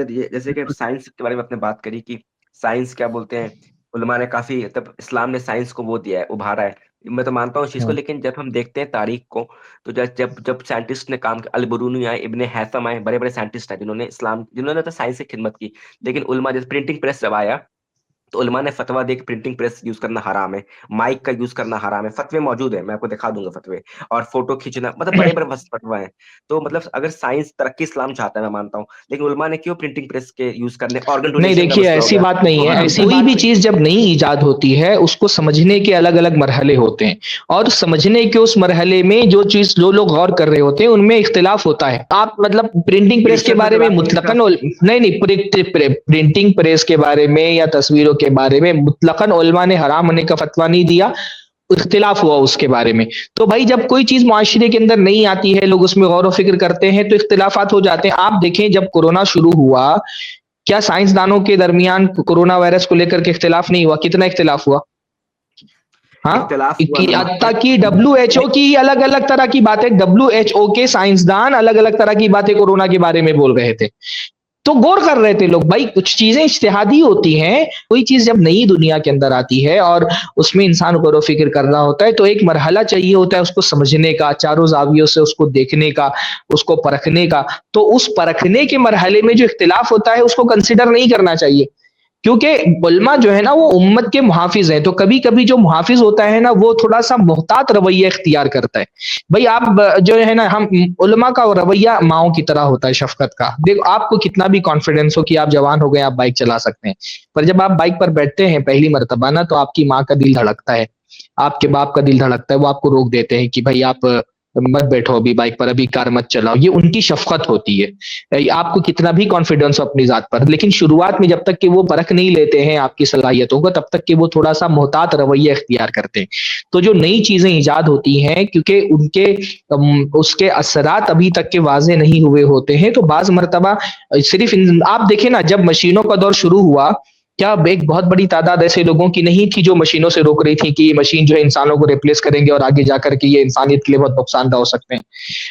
جیسے کہ سائنس کے بارے میں آپ نے بات کری کہ سائنس کیا بولتے ہیں، علماء نے کافی تب اسلام نے سائنس کو وہ دیا ہے، ابھارا ہے، میں تو مانتا ہوں اس چیز کو، ہوں۔ لیکن جب ہم دیکھتے ہیں تاریخ کو تو جب سائنٹسٹ نے کام کیا، البرونی آئے، ابن ہیثم آئے، بڑے بڑے سائنٹسٹ ہیں جنہوں نے تو سائنس کی خدمت کی، لیکن علماء جیسے پرنٹنگ پریس جب آیا تو علماء نے فتوا دے کہ پرنٹنگ پریس یوز کرنا حرام ہے، مائک کا یوز کرنا حرام ہے، فتوے موجود ہیں، میں آپ کو دکھا دوں گا فتوے، اور فوٹو کھینچنا، مطلب بڑے بڑے فتوا ہیں۔ تو مطلب اگر سائنس ترقی اسلام چاہتا ہے، میں مانتا ہوں، لیکن علماء نے کیوں پرنٹنگ پریس کے یوز کرنے، آرگن نہیں ڈونیشن کا دیکھیے، مسئلہ ہو ایسی گیا، بات نہیں تو ہے، ہم کوئی بھی چیز جب نئی ایجاد ہوتی ہے اس کو سمجھنے کے الگ الگ مرحلے ہوتے ہیں، اور سمجھنے کے اس مرحلے میں جو لوگ غور کر رہے ہوتے ہیں ان میں اختلاف ہوتا ہے۔ آپ مطلب پرنٹنگ پریس کے ڈکشن میں بارے میں اختلاف ہونے کا، نہیں پرنٹنگ پریس کے بارے میں یا تصویروں کے بارے میں مطلقاً علماء نے حرام ہونے کا فتویٰ نہیں دیا، اختلاف ہوا اس کے بارے میں۔ تو بھائی جب کوئی چیز معاشرے کے اندر نہیں آتی ہے، لوگ اس میں غور و فکر کرتے ہیں تو اختلافات ہو جاتے ہیں۔ آپ دیکھیں جب کورونا شروع ہوا، کیا سائنسدانوں کے درمیان کورونا وائرس کو لے کر کے اختلاف نہیں ہوا؟ کتنا اختلاف ہوا؟ ہاں، اختلاف ہوا حتیٰ کہ WHO کی الگ الگ طرح کی باتیں، WHO کے سائنسدان الگ الگ طرح کی باتیں کورونا کے بارے میں بول رہے تھے، تو غور کر رہے تھے لوگ۔ بھائی کچھ چیزیں اجتہادی ہوتی ہیں، کوئی چیز جب نئی دنیا کے اندر آتی ہے اور اس میں انسان غور و فکر کر رہا ہوتا ہے تو ایک مرحلہ چاہیے ہوتا ہے اس کو سمجھنے کا، چاروں زاویوں سے اس کو دیکھنے کا، اس کو پرکھنے کا۔ تو اس پرکھنے کے مرحلے میں جو اختلاف ہوتا ہے اس کو کنسیڈر نہیں کرنا چاہیے، کیونکہ علماء جو ہے نا وہ امت کے محافظ ہیں، تو کبھی کبھی جو محافظ ہوتا ہے نا وہ تھوڑا سا محتاط رویہ اختیار کرتا ہے۔ بھائی آپ جو ہے نا، ہم علماء کا رویہ ماؤں کی طرح ہوتا ہے، شفقت کا۔ دیکھو آپ کو کتنا بھی کانفیڈنس ہو کہ آپ جوان ہو گئے، آپ بائک چلا سکتے ہیں، پر جب آپ بائک پر بیٹھتے ہیں پہلی مرتبہ نا تو آپ کی ماں کا دل دھڑکتا ہے، آپ کے باپ کا دل دھڑکتا ہے، وہ آپ کو روک دیتے ہیں کہ بھائی آپ مت بیٹھو ابھی بائک پر، ابھی کار مت چلاؤ۔ یہ ان کی شفقت ہوتی ہے، آپ کو کتنا بھی کانفیڈنس ہو اپنی ذات پر، لیکن شروعات میں جب تک کہ وہ پرکھ نہیں لیتے ہیں آپ کی صلاحیتوں کو، تب تک کہ وہ تھوڑا سا محتاط رویہ اختیار کرتے ہیں۔ تو جو نئی چیزیں ایجاد ہوتی ہیں کیونکہ ان کے اس کے اثرات ابھی تک کے واضح نہیں ہوئے ہوتے ہیں، تو بعض مرتبہ صرف آپ دیکھیں نا، جب مشینوں کا دور شروع ہوا، کیا ایک بہت بڑی تعداد ایسے لوگوں کی نہیں تھی جو مشینوں سے روک رہی تھی کہ یہ مشین جو ہے انسانوں کو ریپلیس کریں گے اور آگے جا کر کے یہ انسانیت کے لیے بہت نقصان دہ ہو سکتے ہیں۔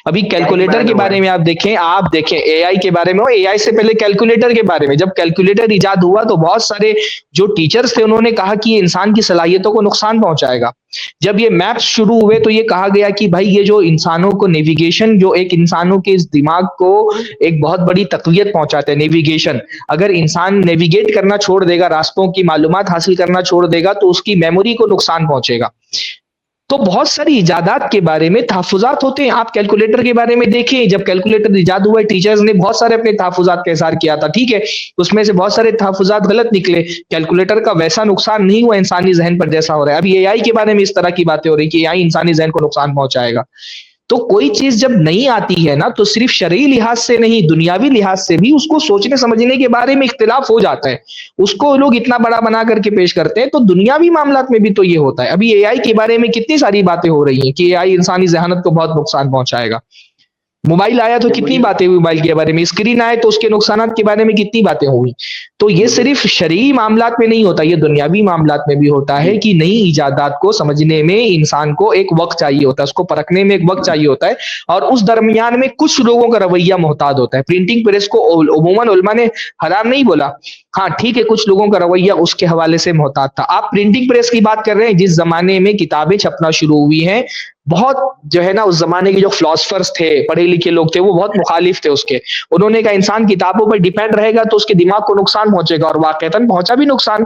ابھی اے آئی کیلکولیٹر کے ہوا بارے ہے۔ میں آپ دیکھیں اے آئی کے بارے میں، اے آئی سے پہلے کیلکولیٹر کے بارے میں، جب کیلکولیٹر ایجاد ہوا تو بہت سارے جو ٹیچرز تھے انہوں نے کہا کہ یہ انسان کی صلاحیتوں کو نقصان پہنچائے گا۔ جب یہ میپس شروع ہوئے تو یہ کہا گیا کہ بھائی یہ جو انسانوں کو نیویگیشن، جو ایک انسانوں کے اس دماغ کو ایک بہت بڑی تقویت پہنچاتا ہے نیویگیشن، اگر انسان نیویگیٹ کرنا چھوڑ دے گا، راستوں کی معلومات حاصل کرنا چھوڑ دے گا تو اس کی میموری کو نقصان پہنچے گا۔ تو بہت ساری ایجادات کے بارے میں تحفظات ہوتے ہیں۔ آپ کیلکولیٹر کے بارے میں دیکھیں، جب کیلکولیٹر ایجاد ہوا ہے ٹیچرز نے بہت سارے اپنے تحفظات کا اظہار کیا تھا، ٹھیک ہے، اس میں سے بہت سارے تحفظات غلط نکلے، کیلکولیٹر کا ویسا نقصان نہیں ہوا انسانی ذہن پر جیسا ہو رہا ہے۔ ابھی اے آئی کے بارے میں اس طرح کی باتیں ہو رہی کہ اے آئی انسانی ذہن کو نقصان پہنچائے گا۔ تو کوئی چیز جب نہیں آتی ہے نا تو صرف شرعی لحاظ سے نہیں، دنیاوی لحاظ سے بھی اس کو سوچنے سمجھنے کے بارے میں اختلاف ہو جاتا ہے، اس کو لوگ اتنا بڑا بنا کر کے پیش کرتے ہیں۔ تو دنیاوی معاملات میں بھی تو یہ ہوتا ہے۔ ابھی اے آئی کے بارے میں کتنی ساری باتیں ہو رہی ہیں کہ اے آئی انسانی ذہانت کو بہت نقصان پہنچائے گا۔ موبائل آیا تو کتنی مجھے باتیں ہوئی موبائل کے بارے میں، اسکرین آئے تو اس کے نقصانات کے بارے میں کتنی باتیں ہوئی۔ تو یہ مجھے صرف شرعی معاملات میں نہیں ہوتا، یہ دنیاوی معاملات میں بھی ہوتا ہے جی کہ نئی ایجادات کو سمجھنے میں انسان کو ایک وقت چاہیے ہوتا ہے، اس کو پرکھنے میں ایک وقت چاہیے ہوتا ہے، اور اس درمیان میں کچھ لوگوں کا رویہ محتاط ہوتا ہے۔ پرنٹنگ پریس کو عموماً علماء نے حرام نہیں بولا، ہاں ٹھیک ہے، کچھ لوگوں کا رویہ اس کے حوالے سے محتاط تھا۔ آپ پرنٹنگ پریس کی بات کر رہے ہیں، جس زمانے میں کتابیں چھپنا شروع ہوئی ہیں، بہت جو ہے نا اس زمانے کے جو فلاسفرز تھے، پڑھے لکھے لوگ تھے، وہ بہت مخالف تھے اس کے۔ انہوں نے کہا انسان کتابوں پر ڈیپینڈ رہے گا تو اس کے دماغ کو نقصان پہنچے گا، اور واقعتاً پہنچا بھی نقصان۔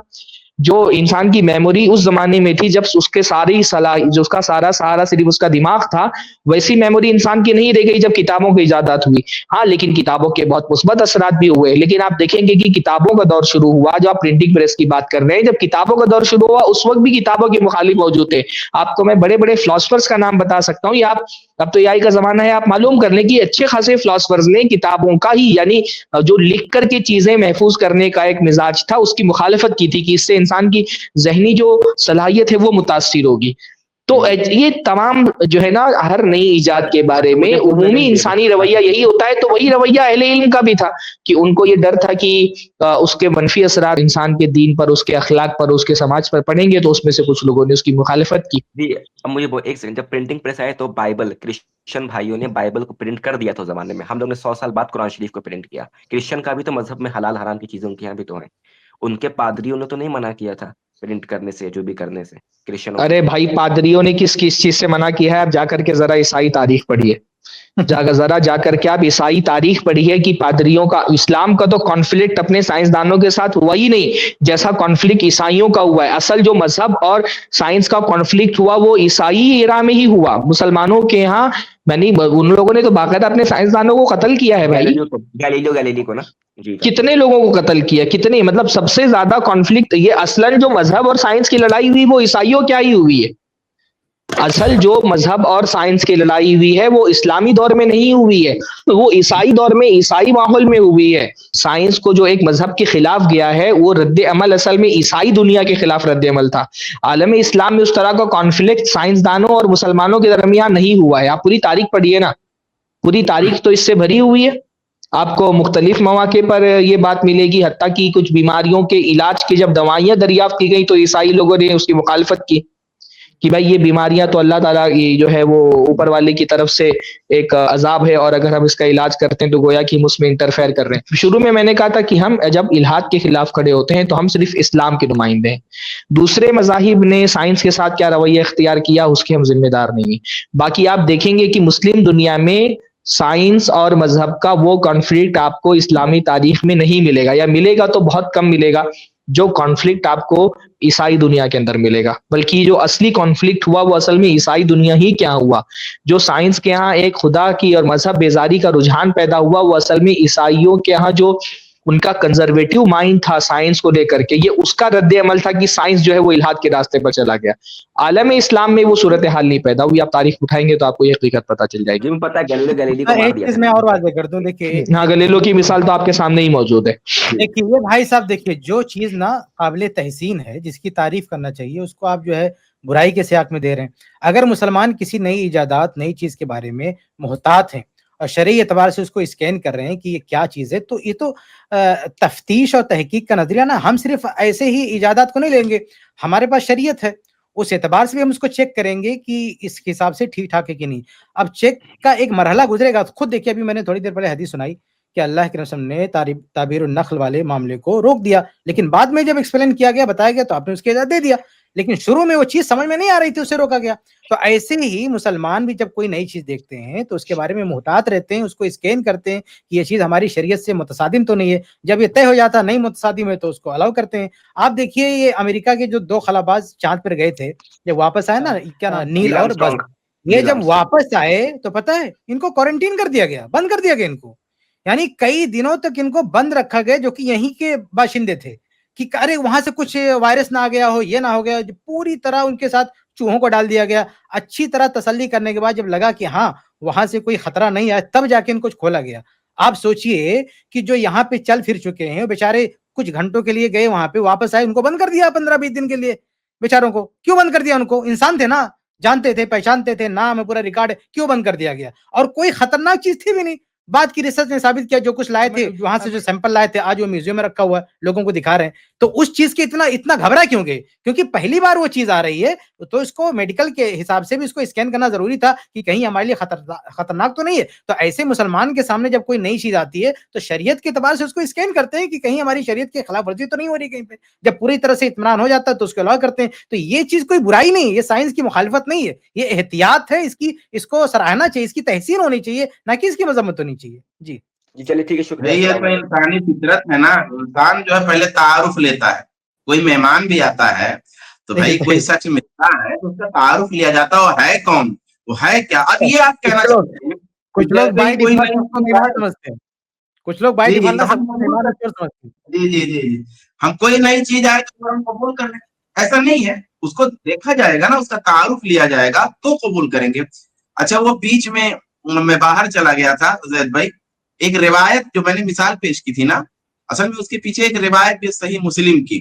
جو انسان کی میموری اس زمانے میں تھی جب اس کے ساری جو اس کا سارا سہارا صرف اس کا دماغ تھا، ویسی میموری انسان کی نہیں رہ گئی جب کتابوں کی ایجادات ہوئی۔ ہاں لیکن کتابوں کے بہت مثبت اثرات بھی ہوئے، لیکن آپ دیکھیں گے کہ کتابوں کا دور شروع ہوا، جو آپ پرنٹنگ پریس کی بات کر رہے ہیں، جب کتابوں کا دور شروع ہوا اس وقت بھی کتابوں کے مخالف موجود تھے۔ آپ کو میں بڑے بڑے فلاسفرز کا نام بتا سکتا ہوں، یا آپ اب تو اے آئی کا زمانہ ہے، آپ معلوم کر لیں کہ اچھے خاصے فلاسفرز نے کتابوں کا ہی، یعنی جو لکھ کر کے چیزیں محفوظ کرنے کا ایک مزاج تھا، اس کی مخالفت کی تھی کہ اس سے انسان کی ذہنی جو صلاحیت ہے وہ متاثر ہوگی۔ تو یہ تمام جو ہے نا ہر نئی ایجاد کے بارے میں عمومی انسانی رویہ یہی ہوتا ہے. تو وہی رویہ اہل علم کا بھی تھا کہ ان کو یہ ڈر تھا کہ اس کے منفی اثرات انسان کے دین پر، اس کے اخلاق پر، اس کے سماج پر پڑیں گے، تو اس میں سے کچھ لوگوں نے اس کی مخالفت کی. جی اب مجھے ایک سیکنڈ، جب پرنٹنگ پریس آئے تو بائبل، کرسچن بھائیوں نے بائبل کو پرنٹ کر دیا تھا زمانے میں. ہم لوگ نے 100 سال بعد قرآن شریف کو پرنٹ کیا. کرسچن کا بھی تو مذہب میں حلال حرام کی چیزیں ان کے یہاں بھی تو ہیں. ان کے پادریوں نے تو نہیں منع کیا تھا پرنٹ کرنے سے، جو بھی کرنے سے کرسچنوں ارے بھائی پادریوں نے کس کس چیز سے منع کیا ہے؟ آپ جا کر کے ذرا عیسائی تاریخ پڑھیے، ذرا جا کر کے آپ عیسائی تاریخ پڑھیے کہ پادریوں کا، اسلام کا تو کانفلکٹ اپنے سائنسدانوں کے ساتھ ہوا ہی نہیں جیسا کانفلکٹ عیسائیوں کا ہوا ہے. اصل جو مذہب اور سائنس کا کانفلکٹ ہوا وہ عیسائی ایرا میں ہی ہوا. مسلمانوں کے یہاں یعنی ان لوگوں نے تو باقاعدہ اپنے سائنسدانوں کو قتل کیا ہے بھائی. گیلیلیو کو نا جی کتنے لوگوں کو قتل کیا، کتنے، مطلب سب سے زیادہ کانفلکٹ یہ اصلاً جو مذہب اور سائنس کی لڑائی ہوئی وہ عیسائیوں کیا ہی ہوئی ہے. اصل جو مذہب اور سائنس کی لڑائی ہوئی ہے وہ اسلامی دور میں نہیں ہوئی ہے، وہ عیسائی دور میں، عیسائی ماحول میں ہوئی ہے. سائنس کو جو ایک مذہب کے خلاف گیا ہے وہ رد عمل اصل میں عیسائی دنیا کے خلاف رد عمل تھا. عالم اسلام میں اس طرح کا کانفلکٹ سائنسدانوں اور مسلمانوں کے درمیان نہیں ہوا ہے. آپ پوری تاریخ پڑھیے نا، پوری تاریخ تو اس سے بھری ہوئی ہے. آپ کو مختلف مواقع پر یہ بات ملے گی، حتیٰ کہ کچھ بیماریوں کے علاج کی جب دوائیاں دریافت کی گئی تو عیسائی لوگوں نے اس کی مخالفت کی کہ بھائی یہ بیماریاں تو اللہ تعالیٰ کی جو ہے وہ اوپر والے کی طرف سے ایک عذاب ہے، اور اگر ہم اس کا علاج کرتے ہیں تو گویا کہ ہم اس میں انٹرفیئر کر رہے ہیں. شروع میں نے کہا تھا کہ ہم جب الحاد کے خلاف کھڑے ہوتے ہیں تو ہم صرف اسلام کے نمائندے ہیں. دوسرے مذاہب نے سائنس کے ساتھ کیا رویہ اختیار کیا اس کے ہم ذمہ دار نہیں ہیں. باقی آپ دیکھیں گے کہ مسلم دنیا میں سائنس اور مذہب کا وہ کانفلکٹ آپ کو اسلامی تاریخ میں نہیں ملے گا، یا ملے گا تو بہت کم ملے گا جو کانفلکٹ آپ کو عیسائی دنیا کے اندر ملے گا. بلکہ جو اصلی کانفلکٹ ہوا وہ اصل میں عیسائی دنیا ہی کیا ہوا. جو سائنس کے ہاں ایک خدا کی اور مذہب بیزاری کا رجحان پیدا ہوا وہ اصل میں عیسائیوں کے ہاں جو ان کا کنزرویٹو مائنڈ تھا سائنس کو لے کر کے، یہ اس کا رد عمل تھا کہ سائنس جو ہے وہ الحاد کے راستے پر چلا گیا. عالم اسلام میں وہ صورتحال نہیں پیدا ہوئی. آپ تاریخ اٹھائیں گے تو آپ کو یہ حقیقت پتہ چل جائے گی. جی پتہ ہے گلیلی کو مار ایک دیا چیز تھا. میں اور واضح کر دوں، دیکھیے ہاں گلیلو کی مثال تو آپ کے سامنے ہی موجود ہے. دیکھیے یہ بھائی صاحب، دیکھیے جو چیز نا قابل تحسین ہے، جس کی تعریف کرنا چاہیے، اس کو آپ جو ہے برائی کے سیاق میں دے رہے ہیں. اگر مسلمان کسی نئی ایجادات، نئی چیز کے بارے میں محتاط ہیں اور شرعی اعتبار سے اس کو اسکین کر رہے ہیں کہ یہ کیا چیز ہے، تو یہ تو تفتیش اور تحقیق کا نظریہ نا. ہم صرف ایسے ہی ایجادات کو نہیں لیں گے، ہمارے پاس شریعت ہے، اس اعتبار سے بھی ہم اس کو چیک کریں گے کہ اس حساب سے ٹھیک ٹھاک ہے کہ نہیں. اب چیک کا ایک مرحلہ گزرے گا. خود دیکھیے ابھی میں نے تھوڑی دیر پہلے حدیث سنائی کہ اللہ کے رسول نے تعبیر النخل والے معاملے کو روک دیا، لیکن بعد میں جب ایکسپلین کیا گیا، بتایا گیا، تو آپ نے اس کی اجازت دے دیا. لیکن شروع میں وہ چیز سمجھ میں نہیں آ رہی تھی، اسے روکا گیا. تو ایسے ہی مسلمان بھی جب کوئی نئی چیز دیکھتے ہیں تو اس کے بارے میں محتاط رہتے ہیں، اس کو اسکین کرتے ہیں کہ یہ چیز ہماری شریعت سے متصادم تو نہیں ہے. جب یہ طے ہو جاتا نہیں متصادم ہے تو اس کو الاؤ کرتے ہیں. آپ دیکھیے یہ امریکہ کے جو 2 خلاباز چاند پر گئے تھے، جب واپس آئے نا، کیا نام، نیل اور بز، یہ جب واپس آئے تو پتہ ہے ان کو کوارنٹین کر دیا گیا، بند کر دیا گیا ان کو. یعنی کئی دنوں تک ان کو بند رکھا گیا، جو کہ یہیں کے باشندے تھے، کہ ارے وہاں سے کچھ وائرس نہ آ گیا ہو، یہ نہ ہو گیا. پوری طرح ان کے ساتھ چوہوں کو ڈال دیا گیا. اچھی طرح تسلی کرنے کے بعد جب لگا کہ ہاں وہاں سے کوئی خطرہ نہیں آیا، تب جا کے ان کو کھولا گیا. آپ سوچئے کہ جو یہاں پہ چل پھر چکے ہیں بیچارے، کچھ گھنٹوں کے لیے گئے وہاں پہ، واپس آئے، ان کو بند کر دیا 15-20 دن کے لیے. بیچاروں کو کیوں بند کر دیا؟ ان کو انسان تھے نا، جانتے تھے، پہچانتے تھے، نام ہے، پورا ریکارڈ ہے، کیوں بند کر دیا گیا؟ اور کوئی خطرناک چیز تھی بھی نہیں. بعد کی ریسرچ نے ثابت کیا جو کچھ لائے تھے وہاں سے، جو سیمپل لائے تھے، آج وہ میوزیم میں رکھا ہوا ہے، لوگوں کو دکھا رہے ہیں. تو اس چیز کے اتنا گھبرا کیوں گئے؟ کیونکہ پہلی بار وہ چیز آ رہی ہے، تو اس کو میڈیکل کے حساب سے بھی اس کو اسکین کرنا ضروری تھا کہ کہیں ہمارے لیے خطرناک تو نہیں ہے. تو ایسے مسلمان کے سامنے جب کوئی نئی چیز آتی ہے تو شریعت کے اعتبار سے اس کو اسکین کرتے ہیں کہ کہیں ہماری شریعت کے خلاف ورزی تو نہیں ہو رہی کہیں پہ. جب پوری طرح سے اطمینان ہو جاتا ہے تو اس کو الاؤ کرتے ہیں. تو یہ چیز کوئی برائی نہیں ہے، یہ سائنس کی مخالفت نہیں ہے، یہ احتیاط ہے. اس کو سراہنا چاہیے، اس کی تحسین ہونی چاہیے، نہ کہ اس کی مذمت ہونی چاہیے. جی چلیے ٹھیک ہے، شکریہ. یہ تو انسانی فطرت ہے نا. انسان جو ہے پہلے تعارف لیتا ہے. کوئی مہمان بھی آتا ہے تو بھائی کوئی شخص ملتا ہے تو اس کا تعارف لیا جاتا ہے، وہ ہے کون، وہ ہے کیا. اب یہ آپ کہنا چاہتے ہیں کچھ لوگ بائی ڈیفالٹ سمجھتے ہیں، کچھ لوگ بائی ڈیفالٹ سمجھتے ہیں. جی جی جی جی ہم کوئی نئی چیز آئے تو ہم قبول کر لیں، ایسا نہیں ہے. اس کو دیکھا جائے گا نا، اس کا تعارف لیا جائے گا تو قبول کریں گے. اچھا وہ بیچ میں باہر چلا گیا تھا زید بھائی، ایک روایت جو میں نے مثال پیش کی تھی نا، اصل میں اس کے پیچھے ایک روایت بھی صحیح مسلم کی،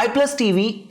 iPlus TV